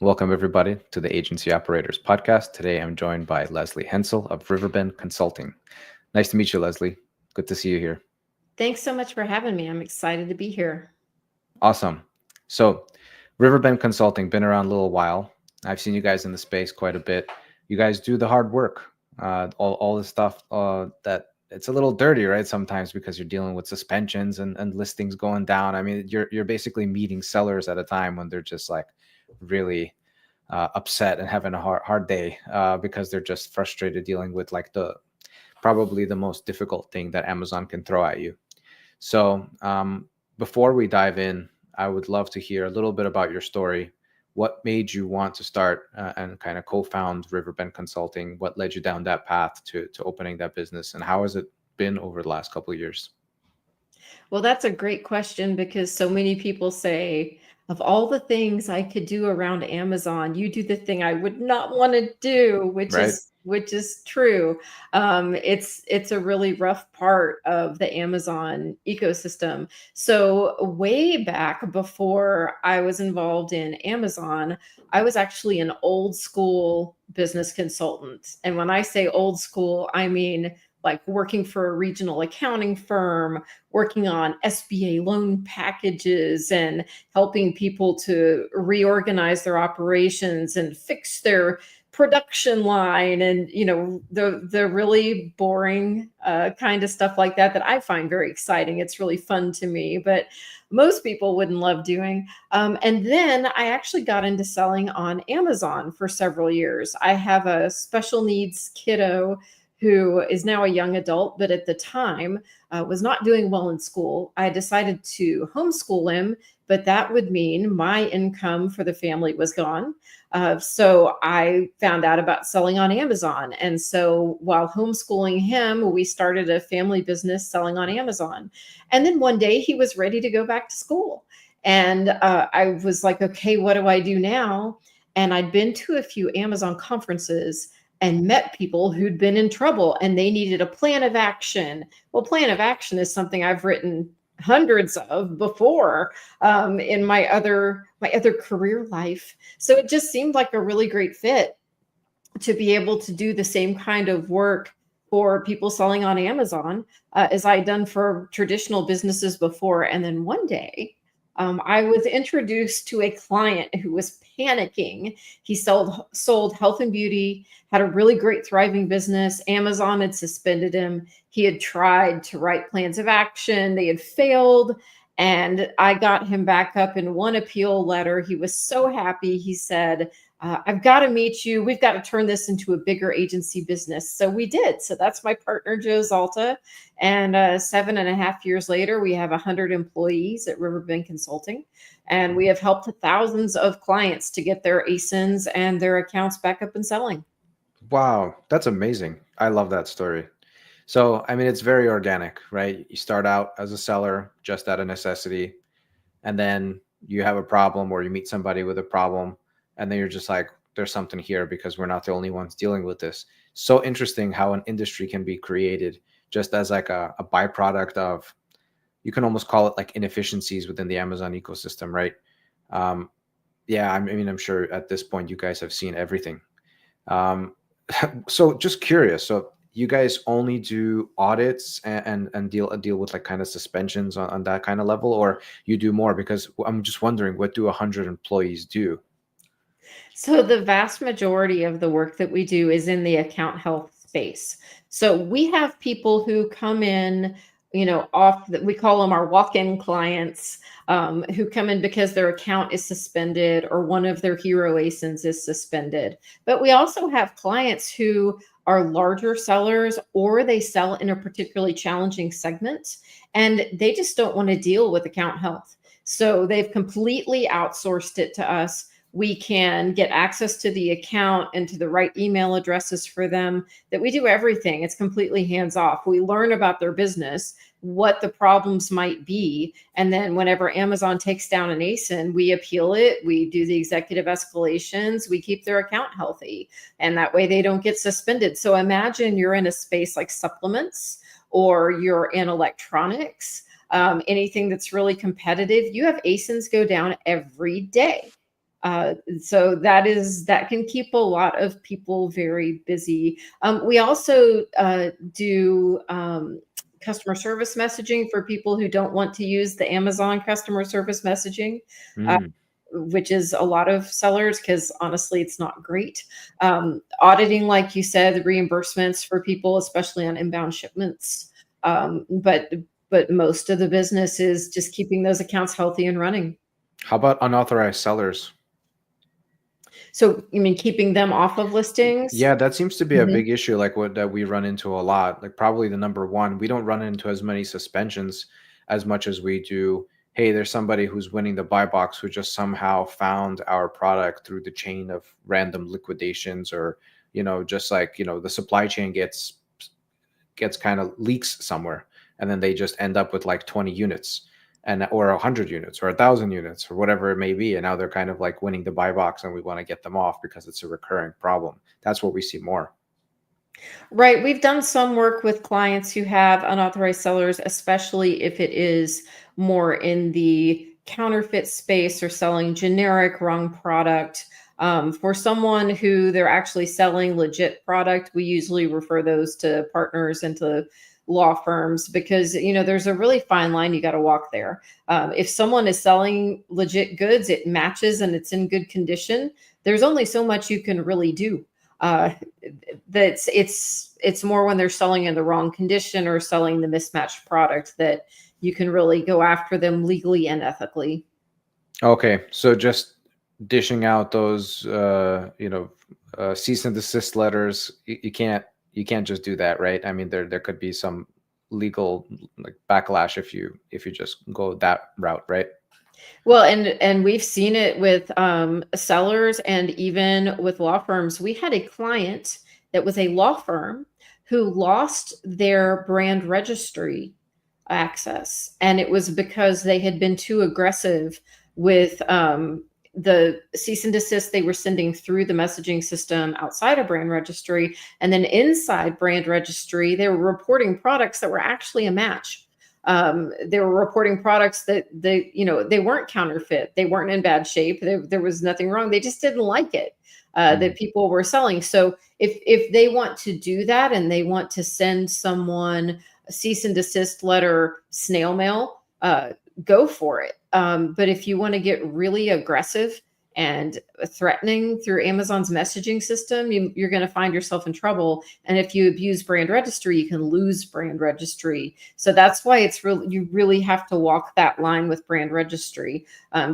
Welcome, everybody, to the Agency Operators Podcast. Today, I'm joined by Lesley Hensel of Riverbend Consulting. Nice to meet you, Lesley. Good to see you here. Thanks so much for having me. I'm excited to be here. Awesome. So, Riverbend Consulting, been around a little while. I've seen you guys in the space quite a bit. You guys do the hard work, all the stuff that it's a little dirty, right? Sometimes because you're dealing with suspensions and listings going down. I mean, you're basically meeting sellers at a time when they're just like really upset and having a hard day because they're just frustrated dealing with like the probably the most difficult thing that Amazon can throw at you. So before we dive in, I would love to hear a little bit about your story. What made you want to start and kind of co-found Riverbend Consulting? What led you down that path to opening that business, and how has it been over the last couple of years? Well, that's a great question because so many people say, of all the things I could do around Amazon, you do the thing I would not want to do, which Right. is true. It's a really rough part of the Amazon ecosystem. So way back before I was involved in Amazon, I was actually an old school business consultant. And when I say old school, I mean like working for a regional accounting firm, working on SBA loan packages and helping people to reorganize their operations and fix their production line, and the really boring kind of stuff like that I find very exciting. It's really fun to me, but most people wouldn't love doing. And then I actually got into selling on Amazon for several years. I have a special needs kiddo who is now a young adult, but at the time was not doing well in school. I decided to homeschool him, but that would mean my income for the family was gone. So I found out about selling on Amazon. And so while homeschooling him, we started a family business selling on Amazon. And then one day he was ready to go back to school. And I was like, okay, what do I do now? And I'd been to a few Amazon conferences and met people who'd been in trouble and they needed a plan of action. Well, plan of action is something I've written hundreds of before in my other career life. So it just seemed like a really great fit to be able to do the same kind of work for people selling on Amazon as I had done for traditional businesses before. And then one day, I was introduced to a client who was panicking. He sold health and beauty, had a really great thriving business. Amazon had suspended him. He had tried to write plans of action. They had failed. And I got him back up in one appeal letter. He was so happy. He said, I've got to meet you. We've got to turn this into a bigger agency business. So we did. So that's my partner, Joe Zalta. And 7.5 years later, we have 100 employees at Riverbend Consulting. And we have helped thousands of clients to get their ASINs and their accounts back up and selling. Wow, that's amazing. I love that story. So, I mean, it's very organic, right? You start out as a seller just out of necessity, and then you have a problem or you meet somebody with a problem, and then you're just like, there's something here because we're not the only ones dealing with this. So interesting how an industry can be created just as like a byproduct of, you can almost call it like inefficiencies within the Amazon ecosystem, right? Um, yeah, I mean, I'm sure at this point you guys have seen everything. Um, so just curious. So you guys only do audits and deal with like kind of suspensions on that kind of level, or you do more? Because I'm just wondering, what do 100 employees do? So the vast majority of the work that we do is in the account health space. So we have people who come in, off that we call them our walk-in clients, who come in because their account is suspended or one of their hero ASINs is suspended. But we also have clients who are larger sellers or they sell in a particularly challenging segment and they just don't want to deal with account health. So they've completely outsourced it to us. We can get access to the account and to the right email addresses for them, that we do everything. It's completely hands off. We learn about their business, what the problems might be. And then whenever Amazon takes down an ASIN, we appeal it. We do the executive escalations. We keep their account healthy. And that way they don't get suspended. So imagine you're in a space like supplements or you're in electronics, anything that's really competitive. You have ASINs go down every day. So that can keep a lot of people very busy. We also do customer service messaging for people who don't want to use the Amazon customer service messaging. Uh, Mm. which is a lot of sellers because honestly, it's not great. Auditing, like you said, reimbursements for people, especially on inbound shipments. But most of the business is just keeping those accounts healthy and running. How about unauthorized sellers? So you mean keeping them off of listings? Yeah, that seems to be a Mhm. big issue, like what that we run into a lot. Like probably the number one, we don't run into as many suspensions as much as we do. Hey, there's somebody who's winning the buy box who just somehow found our product through the chain of random liquidations, or just like the supply chain gets kind of leaks somewhere, and then they just end up with like 20 units, and or 100 units or 1,000 units or whatever it may be, and now they're kind of like winning the buy box, and we want to get them off because it's a recurring problem. That's what we see more. Right. We've done some work with clients who have unauthorized sellers, especially if it is more in the counterfeit space or selling generic wrong product. For someone who they're actually selling legit product, we usually refer those to partners and to law firms because there's a really fine line you got to walk there. If someone is selling legit goods, it matches and it's in good condition. There's only so much you can really do. Uh, that's it's more when they're selling in the wrong condition or selling the mismatched product that you can really go after them legally and ethically. Okay, so just dishing out those cease and desist letters, you can't just do that, right? I mean, there could be some legal like backlash if you just go that route, right? Well, and we've seen it with sellers and even with law firms. We had a client that was a law firm who lost their brand registry access, and it was because they had been too aggressive with the cease and desist they were sending through the messaging system outside of brand registry, and then inside brand registry they were reporting products that were actually a match. They were reporting products that they weren't counterfeit, they weren't in bad shape, there was nothing wrong, they just didn't like it, that people were selling. So if they want to do that and they want to send someone a cease and desist letter snail mail, go for it. But if you want to get really aggressive and threatening through Amazon's messaging system, you're going to find yourself in trouble. And if you abuse brand registry, you can lose brand registry. So that's why you really have to walk that line with brand registry.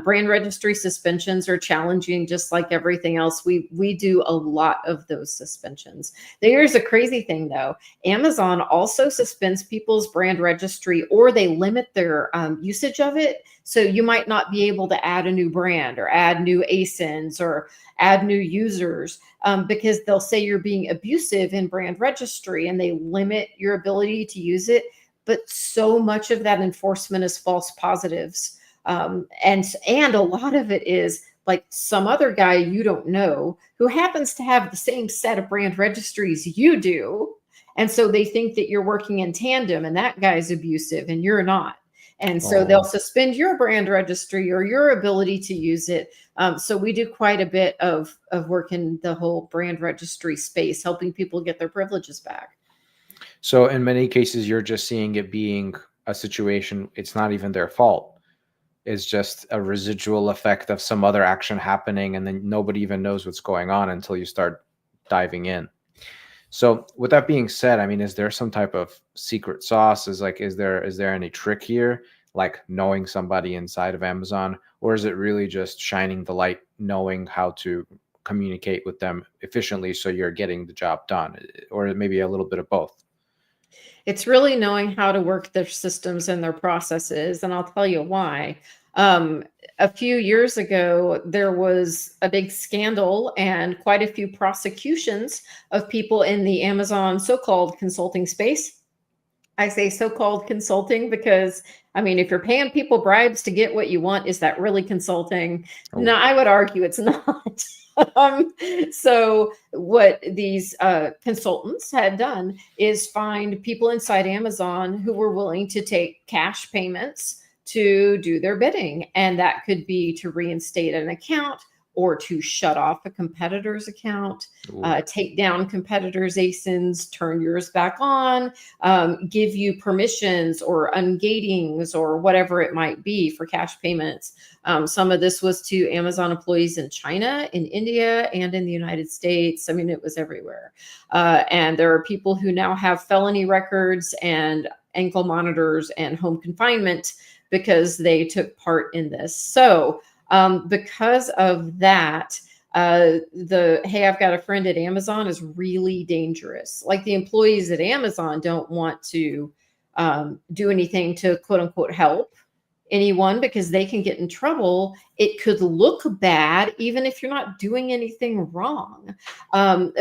Brand registry suspensions are challenging, just like everything else. We do a lot of those suspensions. Here's a crazy thing, though. Amazon also suspends people's brand registry, or they limit their usage of it. So you might not be able to add a new brand or add new ASINs or add new users, because they'll say you're being abusive in brand registry and they limit your ability to use it. But so much of that enforcement is false positives. And a lot of it is like some other guy you don't know who happens to have the same set of brand registries you do. And so they think that you're working in tandem and that guy's abusive and you're not. And so they'll Oh, suspend your brand registry or your ability to use it. So we do quite a bit of work in the whole brand registry space, helping people get their privileges back. so in many cases, you're just seeing it being a situation. It's not even their fault. It's just a residual effect of some other action happening, and then nobody even knows what's going on until you start diving in. So with that being said, I mean, is there some type of secret sauce? Is there any trick here, like knowing somebody inside of Amazon, or is it really just shining the light, knowing how to communicate with them efficiently so you're getting the job done, or maybe a little bit of both? It's really knowing how to work their systems and their processes, and I'll tell you why. Um, a few years ago, there was a big scandal and quite a few prosecutions of people in the Amazon so-called consulting space. I say so-called consulting because, I mean, if you're paying people bribes to get what you want, is that really consulting? No, Oh, I would argue it's not. um, so what these consultants had done is find people inside Amazon who were willing to take cash payments to do their bidding. And that could be to reinstate an account, or to shut off a competitor's account, Ooh. take down competitors' ASINs, turn yours back on, give you permissions or ungatings or whatever it might be for cash payments. Some of this was to Amazon employees in China, in India, and in the United States. I mean, it was everywhere. And there are people who now have felony records and ankle monitors and home confinement because they took part in this. So, because of that, the hey, I've got a friend at Amazon is really dangerous. Like the employees at Amazon don't want to do anything to quote unquote help anyone because they can get in trouble. It could look bad even if you're not doing anything wrong.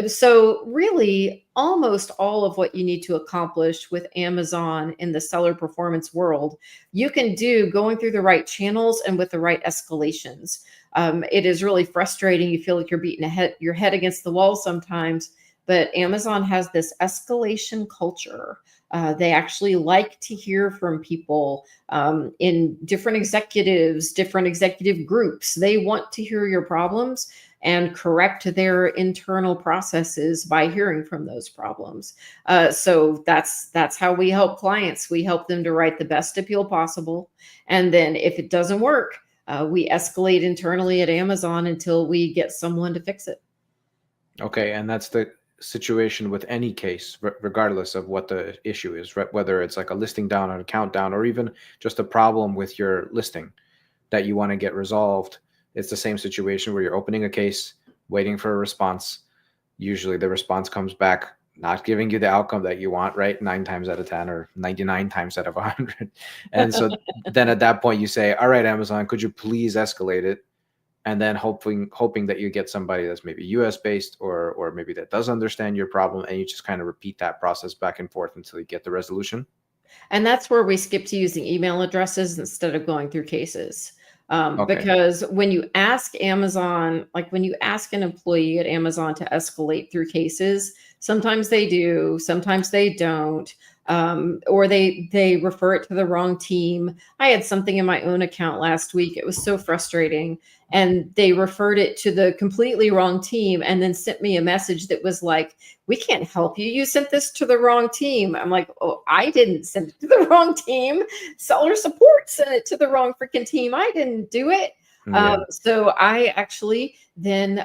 So really, almost all of what you need to accomplish with Amazon in the seller performance world, you can do going through the right channels and with the right escalations. It is really frustrating. You feel like you're beating your head against the wall sometimes, but Amazon has this escalation culture. They actually like to hear from people in different executives, different executive groups. They want to hear your problems and correct their internal processes by hearing from those problems. So that's how we help clients. We help them to write the best appeal possible, and then if it doesn't work, we escalate internally at Amazon until we get someone to fix it. Okay, and that's the situation with any case, regardless of what the issue is, right? Whether it's like a listing down, an account down, or even just a problem with your listing that you want to get resolved. It's the same situation where you're opening a case, waiting for a response. Usually the response comes back not giving you the outcome that you want, right? 9 times out of 10 or 99 times out of 100. And so then at that point you say, all right, Amazon, could you please escalate it? And then hoping that you get somebody that's maybe US based or maybe that does understand your problem, and you just kind of repeat that process back and forth until you get the resolution. And that's where we skip to using email addresses instead of going through cases. Okay. Because when you ask Amazon, like when you ask an employee at Amazon to escalate through cases, sometimes they do, sometimes they don't, or they refer it to the wrong team. I had something in my own account last week. It was so frustrating, and they referred it to the completely wrong team, and then sent me a message that was like, "We can't help you. You sent this to the wrong team." I'm like, "Oh, I didn't send it to the wrong team. Seller support sent it to the wrong freaking team. I didn't do it." Yeah. So I actually then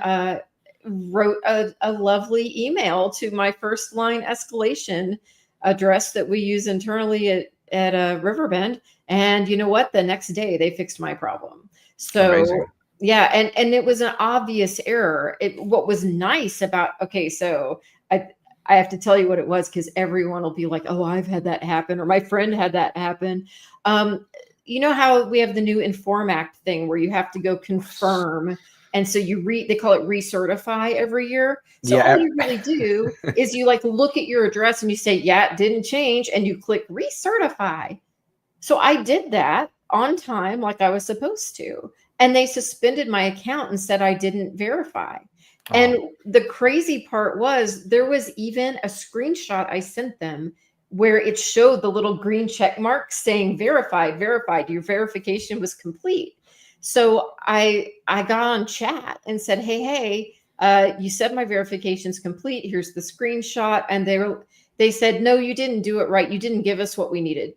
wrote a lovely email to my first line escalation address that we use internally at Riverbend. And you know what? The next day they fixed my problem. So Amazing. yeah, and it was an obvious error. What was nice about, okay, so I have to tell you what it was because everyone will be like, "Oh, I've had that happen," or "My friend had that happen." Um, you know how we have the new Inform Act thing where you have to go confirm, and so they call it recertify every year. So all Yeah. you really do is you like look at your address and you say, "Yeah, it didn't change," and you click recertify. So I did that on time, like I was supposed to. And they suspended my account and said I didn't verify. And Oh, the crazy part was there was even a screenshot I sent them where it showed the little green check mark saying verified, verified, your verification was complete. So I got on chat and said, hey, you said my verification's complete. Here's the screenshot. And they said, no, you didn't do it right. You didn't give us what we needed.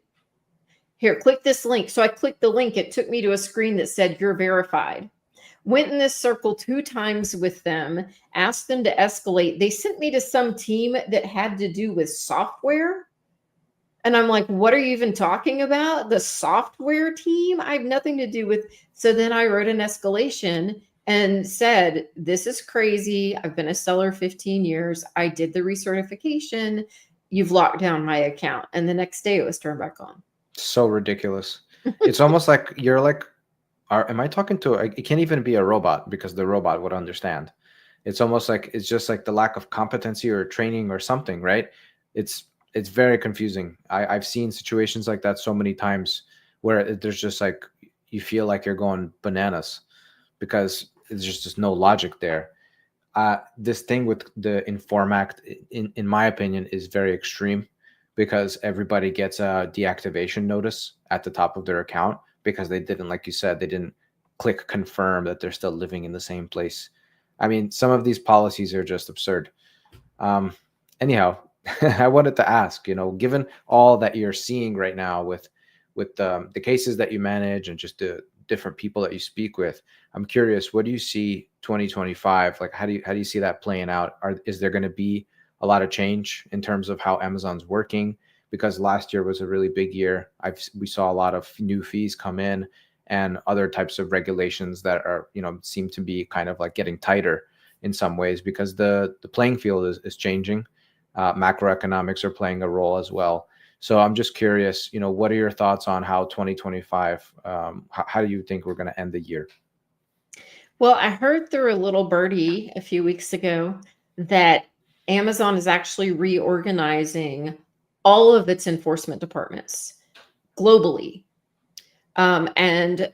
Here, click this link. So I clicked the link. It took me to a screen that said, you're verified. Went in this circle 2 times with them, asked them to escalate. They sent me to some team that had to do with software. And I'm like, what are you even talking about? The software team? I have nothing to do with. So then I wrote an escalation and said, this is crazy. I've been a seller 15 years. I did the recertification. You've locked down my account. And the next day it was turned back on. so ridiculous. It's almost like you're like, am I talking to it can't even be a robot because the robot would understand. It's almost like it's just like the lack of competency or training or something, right? It's very confusing. I've seen situations like that so many times where there's just like you feel like you're going bananas because there's just no logic there. This thing with the Inform Act, in my opinion, is very extreme because everybody gets a deactivation notice at the top of their account because they didn't, like you said, they didn't click confirm that they're still living in the same place. I mean, some of these policies are just absurd. Um, anyhow, I wanted to ask, given all that you're seeing right now with the cases that you manage and just the different people that you speak with, I'm curious, what do you see 2025? Like, how do you see that playing out? Is there going to be a lot of change in terms of how Amazon's working? Because last year was a really big year. We saw a lot of new fees come in and other types of regulations that are, seem to be kind of like getting tighter in some ways because the playing field is changing. Macroeconomics are playing a role as well. So I'm just curious, what are your thoughts on how 2025, how do you think we're going to end the year? Well, I heard through a little birdie a few weeks ago that Amazon is actually reorganizing all of its enforcement departments globally. And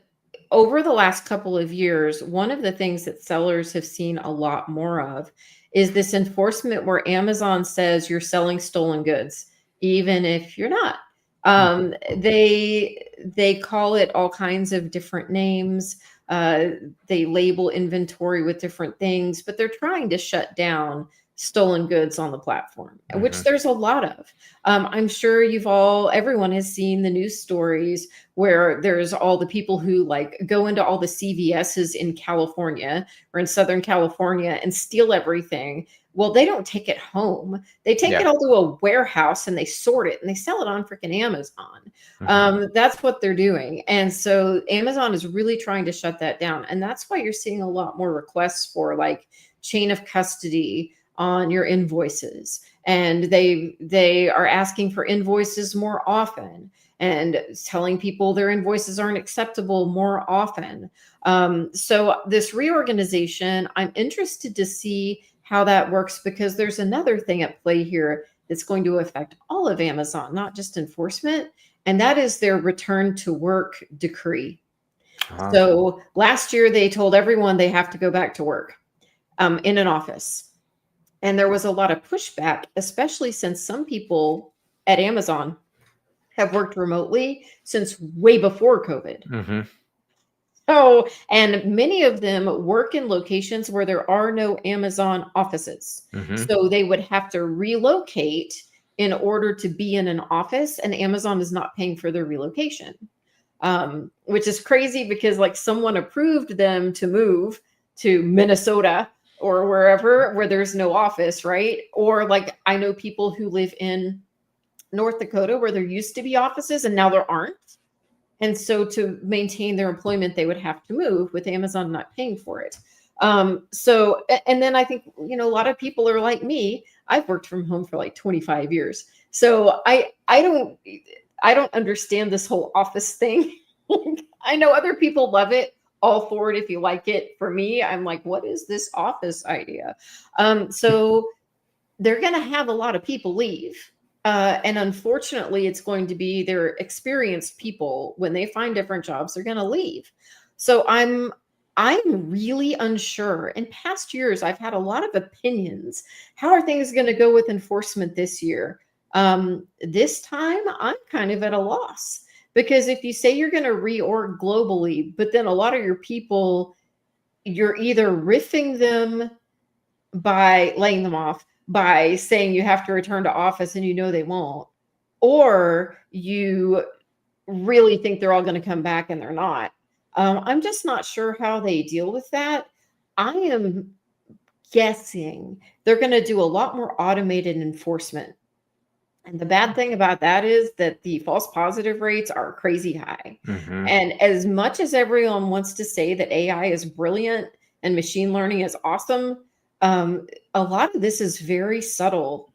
over the last couple of years, one of the things that sellers have seen a lot more of is this enforcement where Amazon says you're selling stolen goods, even if you're not. They call it all kinds of different names. Uh, they label inventory with different things, but they're trying to shut down stolen goods on the platform, which Hmm. there's a lot of. I'm sure everyone has seen the news stories where there's all the people who like go into all the CVSs in California or in Southern California and steal everything. Well, they don't take it home. They take it Yeah. all to a warehouse and they sort it and they sell it on freaking Amazon. Hmm. That's what they're doing. And so Amazon is really trying to shut that down. And that's why you're seeing a lot more requests for like chain of custody on your invoices. And they are asking for invoices more often and telling people their invoices aren't acceptable more often. So this reorganization, I'm interested to see how that works because there's another thing at play here that's going to affect all of Amazon, not just enforcement, and that is their return to work decree. Uh-huh. So last year they told everyone they have to go back to work in an office. And there was a lot of pushback, especially since some people at Amazon have worked remotely since way before COVID. Hmm. Oh, and many of them work in locations where there are no Amazon offices. Hmm. So they would have to relocate in order to be in an office, and Amazon is not paying for their relocation. Which is crazy because like someone approved them to move to Minnesota or wherever where there's no office, right? Or like I know people who live in North Dakota where there used to be offices and now there aren't. And so to maintain their employment, they would have to move with Amazon not paying for it. And then I think, a lot of people are like me. I've worked from home for like 25 years. So I don't understand this whole office thing. I know other people love it, all for it if you like it. For me, I'm like, what is this office idea? So they're going to have a lot of people leave. And unfortunately, it's going to be their experienced people when they find different jobs, they're going to leave. So I'm really unsure. In past years, I've had a lot of opinions. How are things going to go with enforcement this year? This time, I'm kind of at a loss because if you say you're going to reorg globally, but then a lot of your people, you're either riffing them by laying them off, by saying you have to return to office and they won't, or you really think they're all going to come back and they're not. I'm just not sure how they deal with that. I am guessing they're going to do a lot more automated enforcement. And the bad thing about that is that the false positive rates are crazy high. Hmm. And as much as everyone wants to say that AI is brilliant and machine learning is awesome, a lot of this is very subtle.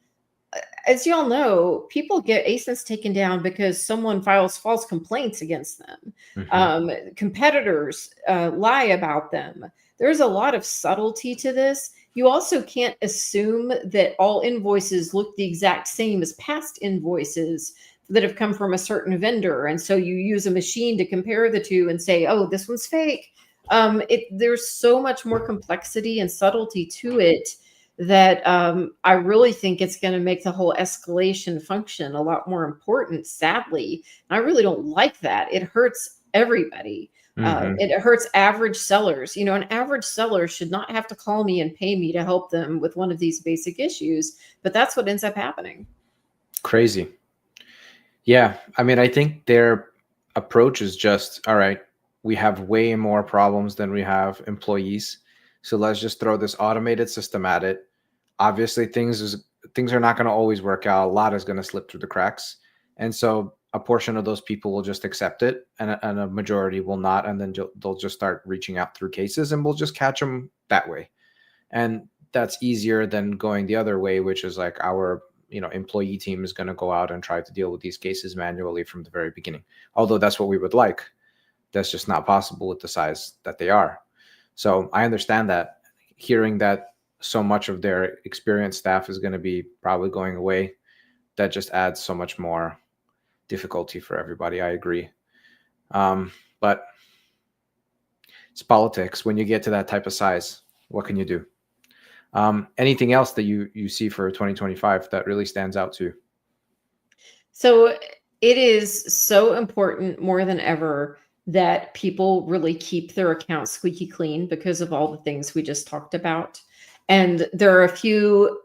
As y'all know, people get ASINs taken down because someone files false complaints against them. Hmm. Competitors lie about them. There's a lot of subtlety to this. You also can't assume that all invoices look the exact same as past invoices that have come from a certain vendor. And so you use a machine to compare the two and say, oh, this one's fake. There's so much more complexity and subtlety to it that I really think it's going to make the whole escalation function a lot more important, sadly. And I really don't like that. It hurts everybody. Hmm. It hurts average sellers. You know, an average seller should not have to call me and pay me to help them with one of these basic issues, but that's what ends up happening. Crazy. Yeah. I mean, I think their approach is just, all right, we have way more problems than we have employees. So let's just throw this automated system at it. Obviously, things are not going to always work out. A lot is going to slip through the cracks. And so a portion of those people will just accept it and a majority will not. And then they'll just start reaching out through cases and we'll just catch them that way. And that's easier than going the other way, which is like our employee team is going to go out and try to deal with these cases manually from the very beginning, although that's what we would like. That's just not possible with the size that they are. So I understand that. Hearing that so much of their experienced staff is going to be probably going away, that just adds so much more difficulty for everybody. I agree. But it's politics. When you get to that type of size, what can you do? Anything else that you see for 2025 that really stands out to you? So it is so important more than ever that people really keep their accounts squeaky clean because of all the things we just talked about. And there are a few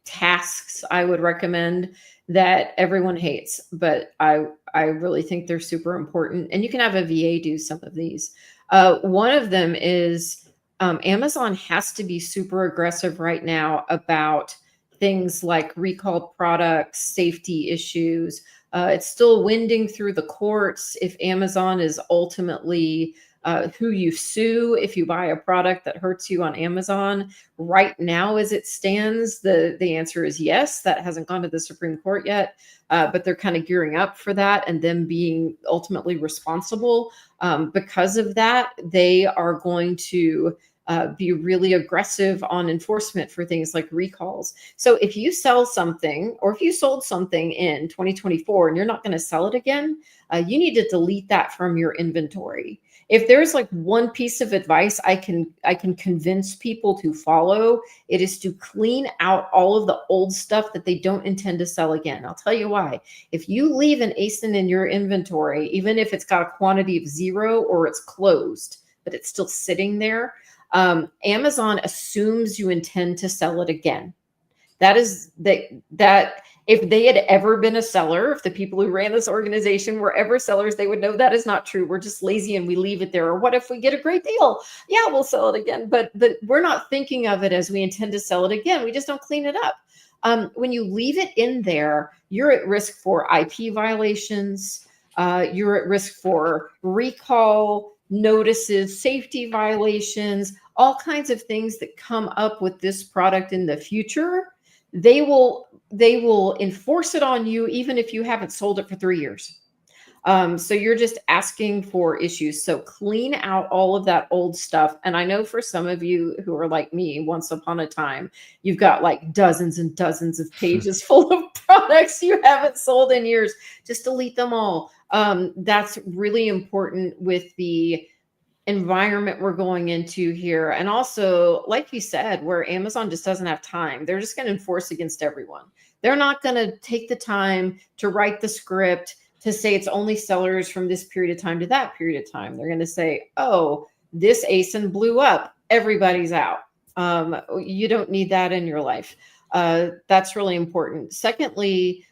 tasks I would recommend that everyone hates, but I really think they're super important. And you can have a VA do some of these. One of them is Amazon has to be super aggressive right now about things like recalled products, safety issues. It's still winding through the courts if Amazon is ultimately who you sue if you buy a product that hurts you on Amazon. Right now, as it stands, the answer is yes. That hasn't gone to the Supreme Court yet, but they're kind of gearing up for that and them being ultimately responsible. Because of that, they are going to be really aggressive on enforcement for things like recalls. So if you sell something or if you sold something in 2024 and you're not going to sell it again, you need to delete that from your inventory. If there's like one piece of advice I can convince people to follow, it is to clean out all of the old stuff that they don't intend to sell again. I'll tell you why. If you leave an ASIN in your inventory, even if it's got a quantity of 0 or it's closed, but it's still sitting there, Amazon assumes you intend to sell it again. That is that if they had ever been a seller, if the people who ran this organization were ever sellers, they would know that is not true. We're just lazy and we leave it there. Or what if we get a great deal? Yeah, we'll sell it again. But we're not thinking of it as we intend to sell it again. We just don't clean it up. When you leave it in there, you're at risk for IP violations. You're at risk for recall notices, safety violations, all kinds of things that come up with this product in the future. They will enforce it on you even if you haven't sold it for 3 years. So you're just asking for issues. So clean out all of that old stuff. And I know for some of you who are like me, once upon a time, you've got like dozens and dozens of pages full of products you haven't sold in years. Just delete them all. That's really important with the environment we're going into here. And also, like you said, where Amazon just doesn't have time, they're just going to enforce against everyone. They're not going to take the time to write the script to say it's only sellers from this period of time to that period of time. They're going to say, oh, this ASIN blew up, everybody's out. You don't need that in your life. That's really important. Secondly,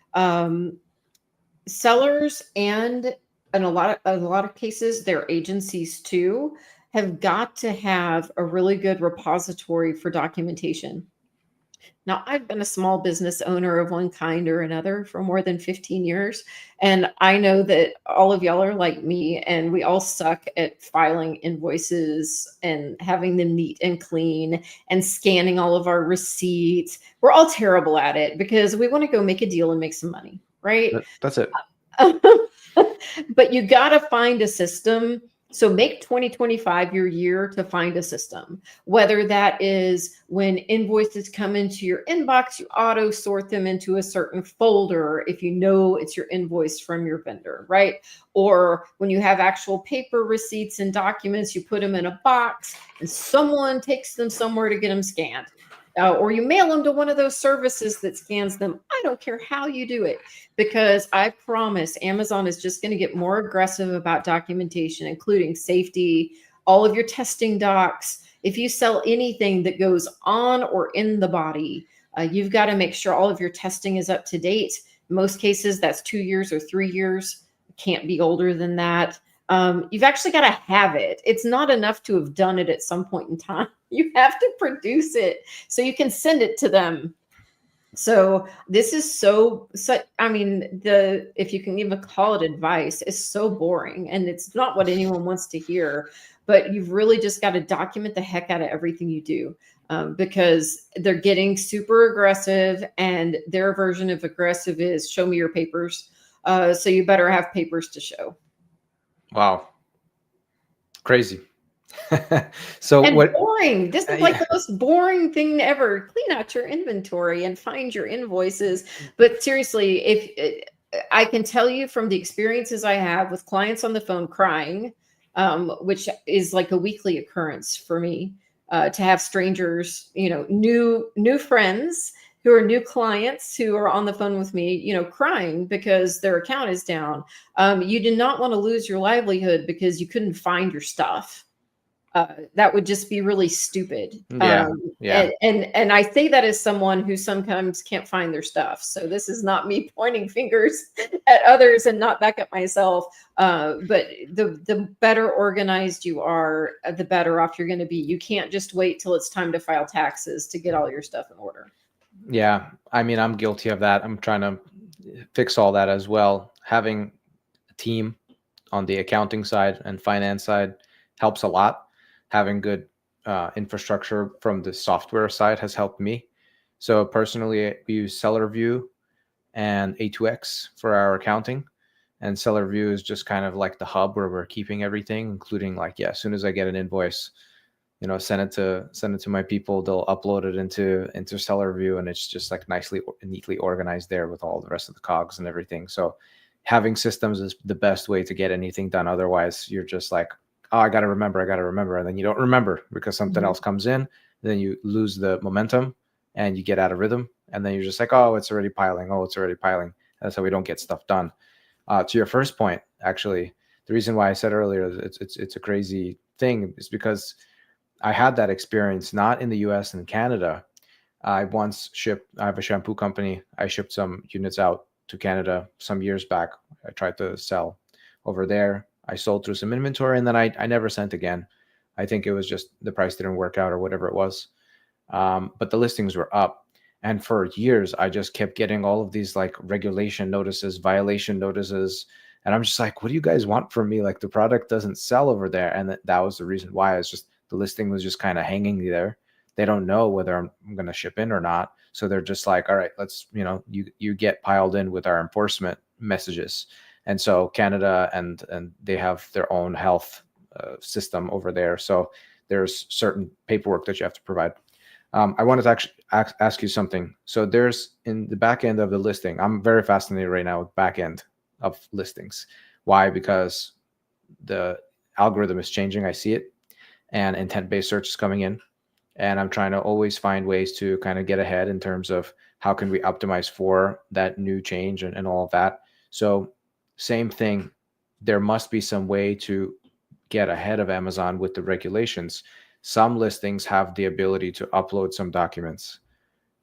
sellers and in a lot of cases, their agencies too, have got to have a really good repository for documentation. Now, I've been a small business owner of one kind or another for more than 15 years. And I know that all of y'all are like me, and we all suck at filing invoices and having them neat and clean and scanning all of our receipts. We're all terrible at it because we want to go make a deal and make some money, right? That's it. But you got to find a system. So make 2025 your year to find a system, whether that is when invoices come into your inbox, you auto sort them into a certain folder if you know it's your invoice from your vendor, right? Or when you have actual paper receipts and documents, you put them in a box and someone takes them somewhere to get them scanned. or you mail them to one of those services that scans them. I don't care how you do it, because I promise Amazon is just going to get more aggressive about documentation, including safety, all of your testing docs. If you sell anything that goes on or in the body, you've got to make sure all of your testing is up to date. In most cases, that's 2 years or 3 years. Can't be older than that. You've actually got to have it. It's not enough to have done it at some point in time. You have to produce it so you can send it to them. So this is I mean, if you can even call it advice, is so boring, and it's not what anyone wants to hear. But you've really just got to document the heck out of everything you do, because they're getting super aggressive, and their version of aggressive is show me your papers. So you better have papers to show. Wow. Crazy. So And what? boring. This is like Yeah. the most boring thing ever. Clean out your inventory and find your invoices. But seriously, if I can tell you from the experiences I have with clients on the phone crying, which is like a weekly occurrence for me, to have strangers, new friends who are new clients who are on the phone with me, crying because their account is down. You do not want to lose your livelihood because you couldn't find your stuff. That would just be really stupid. Yeah. Yeah. And I say that as someone who sometimes can't find their stuff. So this is not me pointing fingers at others and not back at myself. But the better organized you are, the better off you're going to be. You can't just wait till it's time to file taxes to get all your stuff in order. Yeah. I mean, I'm guilty of that. I'm trying to fix all that as well. Having a team on the accounting side and finance side helps a lot. Having good infrastructure from the software side has helped me. So personally, we use SellerView and A2X for our accounting. And SellerView is just kind of like the hub where we're keeping everything, including like, yeah, as soon as I get an invoice, send it to my people. They'll upload it into SellerView, and it's just like neatly organized there with all the rest of the cogs and everything. So having systems is the best way to get anything done. Otherwise, you're just like, oh, I got to remember, and then you don't remember because something else comes in. Then you lose the momentum and you get out of rhythm, and then you're just like, oh, it's already piling. Oh, it's already piling. That's how we don't get stuff done. To your first point, actually, the reason why I said earlier it's a crazy thing is because I had that experience not in the US and Canada. I have a shampoo company. I shipped some units out to Canada some years back. I tried to sell over there. I sold through some inventory, and then I never sent again. I think it was just the price didn't work out or whatever it was. But the listings were up. And for years, I just kept getting all of these like regulation notices, violation notices. And I'm just like, what do you guys want from me? Like the product doesn't sell over there. And that was the reason why. It's just the listing was just kind of hanging there. They don't know whether I'm going to ship in or not. So they're just like, all right, let's, you get piled in with our enforcement messages. And so Canada and they have their own health system over there. So there's certain paperwork that you have to provide. I wanted to actually ask you something. So there's in the back end of the listing, I'm very fascinated right now with back end of listings. Why? Because the algorithm is changing. I see it, and intent-based search is coming in. And I'm trying to always find ways to kind of get ahead in terms of how can we optimize for that new change and all of that. So same thing, there must be some way to get ahead of Amazon with the regulations. Some listings have the ability to upload some documents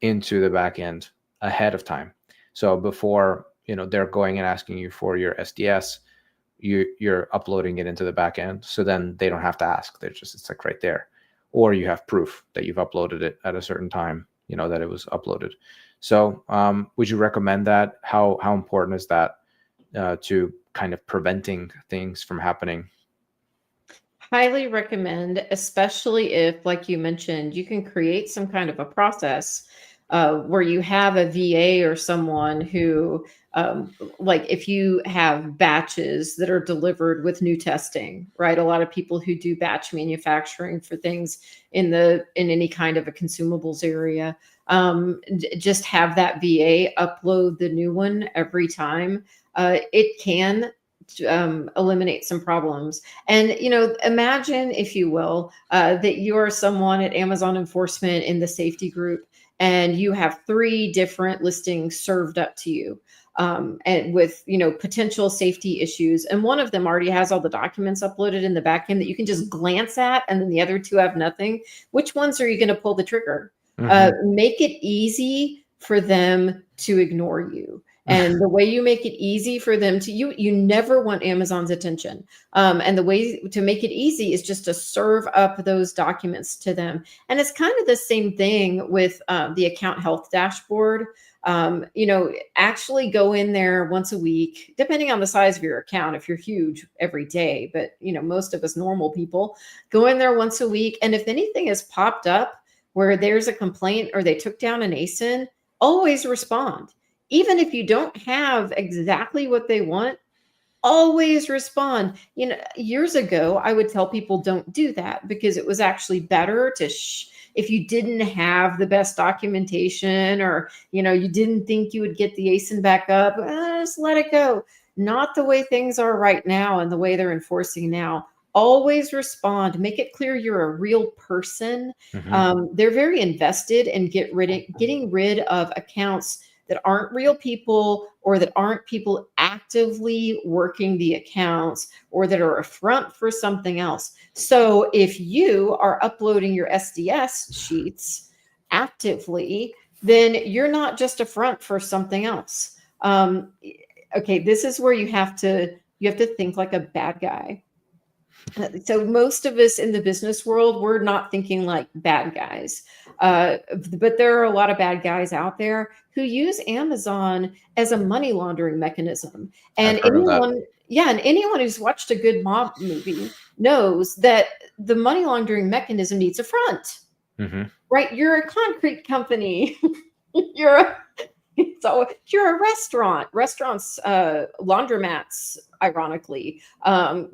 into the back end ahead of time. So before, they're going and asking you for your SDS, you're uploading it into the back end. So then they don't have to ask. It's like right there. Or you have proof that you've uploaded it at a certain time, that it was uploaded. So would you recommend that? How important is that to kind of preventing things from happening? Highly recommend, especially if, like you mentioned, you can create some kind of a process where you have a VA or someone who, like if you have batches that are delivered with new testing, right? A lot of people who do batch manufacturing for things in any kind of a consumables area, just have that VA upload the new one every time. It can eliminate some problems. And, imagine, if you will, that you're someone at Amazon enforcement in the safety group, and you have three different listings served up to you. And with potential safety issues, and one of them already has all the documents uploaded in the back end that you can just glance at, and then the other two have nothing. Which ones are you going to pull the trigger? Make it easy for them to ignore you. And the way you make it easy for them to, you never want Amazon's attention. And the way to make it easy is just to serve up those documents to them. And it's kind of the same thing with the account health dashboard. Actually go in there once a week, depending on the size of your account. If you're huge, every day, but most of us normal people go in there once a week. And if anything has popped up where there's a complaint or they took down an ASIN, always respond. Even if you don't have exactly what they want, always respond. Years ago, I would tell people don't do that, because it was actually better to, if you didn't have the best documentation, or, you didn't think you would get the ASIN back up, just let it go. Not the way things are right now and the way they're enforcing now. Always respond. Make it clear you're a real person. They're very invested in getting rid of accounts that aren't real people, or that aren't people actively working the accounts, or that are a front for something else. So if you are uploading your SDS sheets actively, then you're not just a front for something else. Okay, this is where you have to think like a bad guy. So most of us in the business world, we're not thinking like bad guys. But there are a lot of bad guys out there who use Amazon as a money laundering mechanism. And I've heard of that. and anyone who's watched a good mob movie knows that the money laundering mechanism needs a front, right? You're a concrete company. You're a restaurant. Restaurants, laundromats, ironically,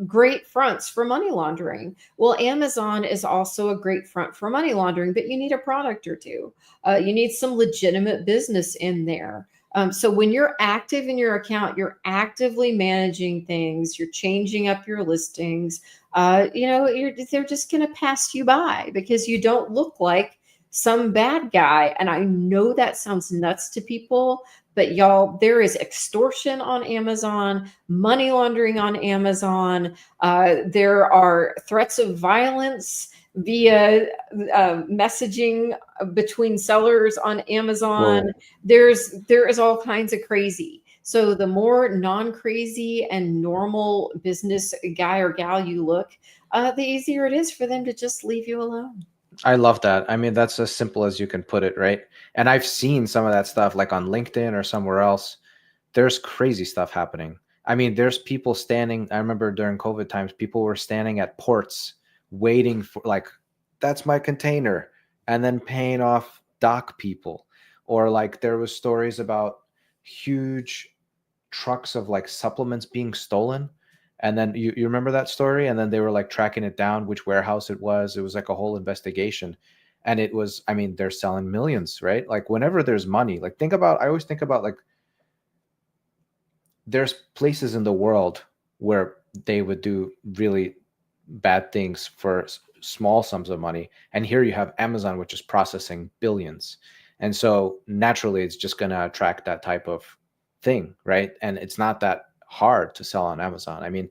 great fronts for money laundering. Well, Amazon is also a great front for money laundering, but you need a product or two. You need some legitimate business in there. So when you're active in your account, you're actively managing things, you're changing up your listings. They're just going to pass you by because you don't look like some bad guy. And I know that sounds nuts to people, but y'all, there is extortion on Amazon, money laundering on Amazon. There are threats of violence via messaging between sellers on Amazon. Whoa. There is all kinds of crazy. So the more non-crazy and normal business guy or gal you look, the easier it is for them to just leave you alone. I love that. I mean, that's as simple as you can put it, right? And I've seen some of that stuff like on LinkedIn or somewhere else. There's crazy stuff happening. I mean, there's people standing. I remember during COVID times, people were standing at ports waiting for, like, that's my container, and then paying off dock people. Or like there was stories about huge trucks of like supplements being stolen. And then you remember that story? And then they were like tracking it down, which warehouse it was. It was like a whole investigation. And it was, I mean, they're selling millions, right? Like whenever there's money, like I always think about like, there's places in the world where they would do really bad things for small sums of money. And here you have Amazon, which is processing billions. And so naturally, it's just going to attract that type of thing, right? And it's not that hard to sell on Amazon. I mean,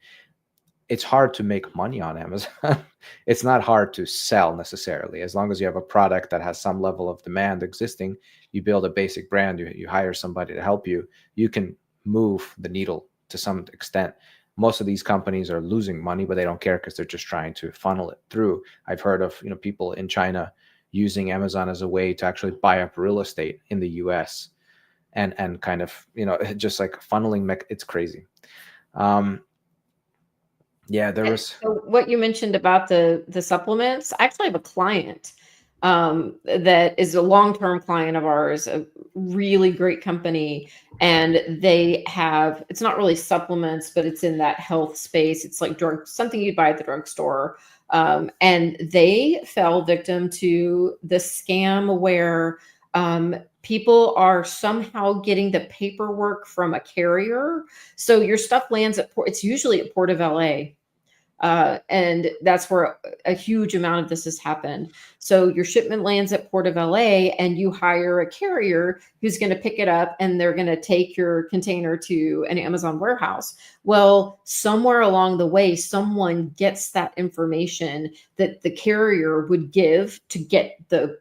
it's hard to make money on Amazon. It's not hard to sell necessarily. As long as you have a product that has some level of demand existing, you build a basic brand, you hire somebody to help you, you can move the needle to some extent. Most of these companies are losing money, but they don't care because they're just trying to funnel it through. I've heard of people in China using Amazon as a way to actually buy up real estate in the US and kind of just like funneling. It's crazy. Yeah, there was. So what you mentioned about the supplements, I actually have a client that is a long-term client of ours, a really great company, and they have, it's not really supplements, but it's in that health space. It's like something you'd buy at the drugstore. And they fell victim to the scam where people are somehow getting the paperwork from a carrier. So your stuff lands at port. It's usually at Port of LA. And that's where a huge amount of this has happened. So your shipment lands at Port of LA, and you hire a carrier who's going to pick it up, and they're going to take your container to an Amazon warehouse. Well, somewhere along the way, someone gets that information that the carrier would give to get the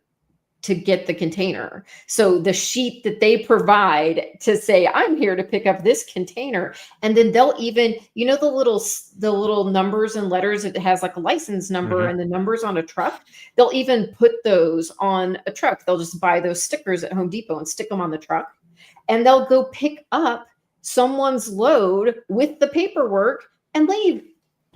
container. So the sheet that they provide to say, I'm here to pick up this container. And then they'll even, the little numbers and letters, it has like a license number and the numbers on a truck. They'll even put those on a truck. They'll just buy those stickers at Home Depot and stick them on the truck. And they'll go pick up someone's load with the paperwork and leave.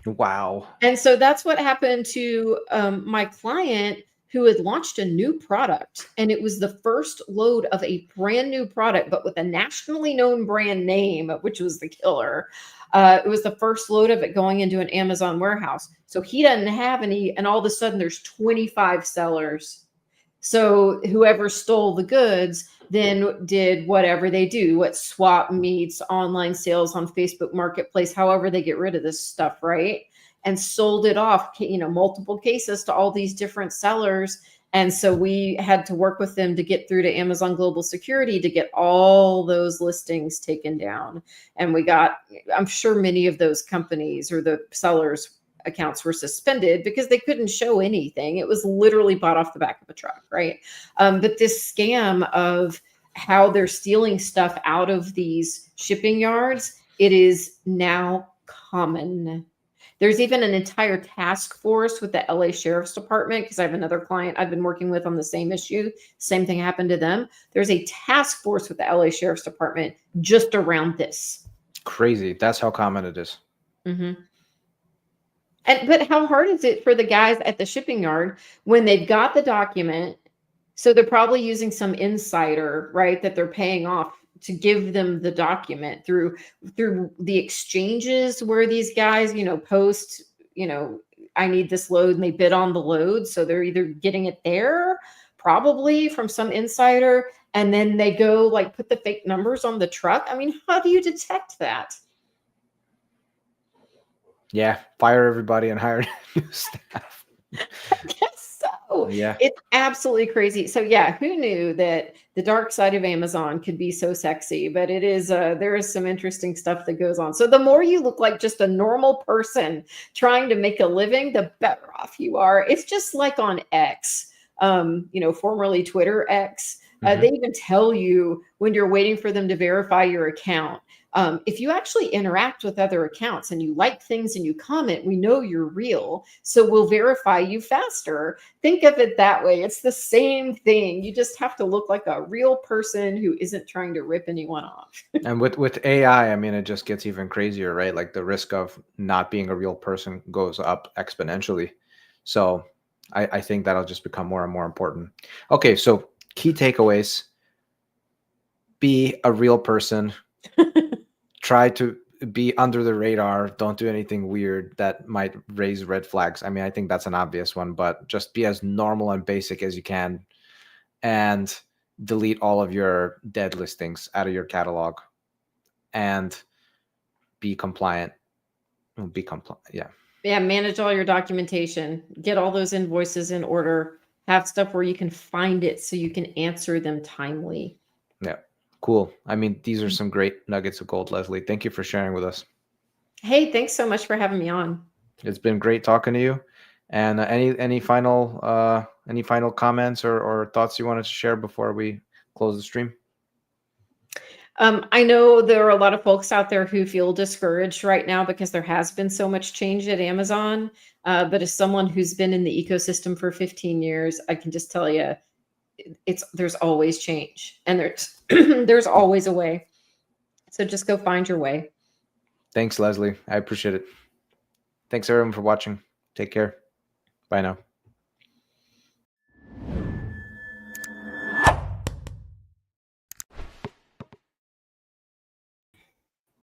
Wow. And so that's what happened to my client, who had launched a new product, and it was the first load of a brand new product, but with a nationally known brand name, which was the killer. It was the first load of it going into an Amazon warehouse. So he doesn't have any, and all of a sudden there's 25 sellers. So whoever stole the goods then did whatever they do, what swap meets, online sales on Facebook Marketplace, however they get rid of this stuff, right? And sold it off, multiple cases to all these different sellers. And so we had to work with them to get through to Amazon Global Security to get all those listings taken down. And I'm sure many of those companies or the sellers' accounts were suspended because they couldn't show anything. It was literally bought off the back of a truck, right? But this scam of how they're stealing stuff out of these shipping yards, it is now common. There's even an entire task force with the LA Sheriff's Department, because I have another client I've been working with on the same issue. Same thing happened to them. There's a task force with the LA Sheriff's Department just around this. Crazy. That's how common it is. Mm-hmm. But how hard is it for the guys at the shipping yard when they've got the document? So they're probably using some insider, right, that they're paying off to give them the document through the exchanges where these guys, post, I need this load, and they bid on the load. So they're either getting it there, probably from some insider, and then they go like put the fake numbers on the truck. I mean, how do you detect that? Yeah, fire everybody and hire new staff. I guess so. Yeah. It's absolutely crazy. So yeah, who knew that the dark side of Amazon could be so sexy? But it is there is some interesting stuff that goes on. So the more you look like just a normal person trying to make a living, the better off you are. It's just like on X, formerly Twitter X. They even tell you when you're waiting for them to verify your account. If you actually interact with other accounts and you like things and you comment, we know you're real. So we'll verify you faster. Think of it that way. It's the same thing. You just have to look like a real person who isn't trying to rip anyone off. And with AI, I mean, it just gets even crazier, right? Like the risk of not being a real person goes up exponentially. So I think that'll just become more and more important. Okay, so key takeaways. Be a real person. Try to be under the radar. Don't do anything weird that might raise red flags. I mean, I think that's an obvious one, but just be as normal and basic as you can, and delete all of your dead listings out of your catalog, and be compliant. Be compliant. Yeah. Yeah. Manage all your documentation. Get all those invoices in order. Have stuff where you can find it so you can answer them timely. Yeah. Cool. I mean, these are some great nuggets of gold, Lesley. Thank you for sharing with us. Hey, thanks so much for having me on. It's been great talking to you. And any final comments or thoughts you wanted to share before we close the stream? I know there are a lot of folks out there who feel discouraged right now because there has been so much change at Amazon. But as someone who's been in the ecosystem for 15 years, I can just tell you, there's always change, and there's there's always a way. So just go find your way. Thanks, Lesley. I appreciate it. Thanks everyone for watching. Take care. Bye now.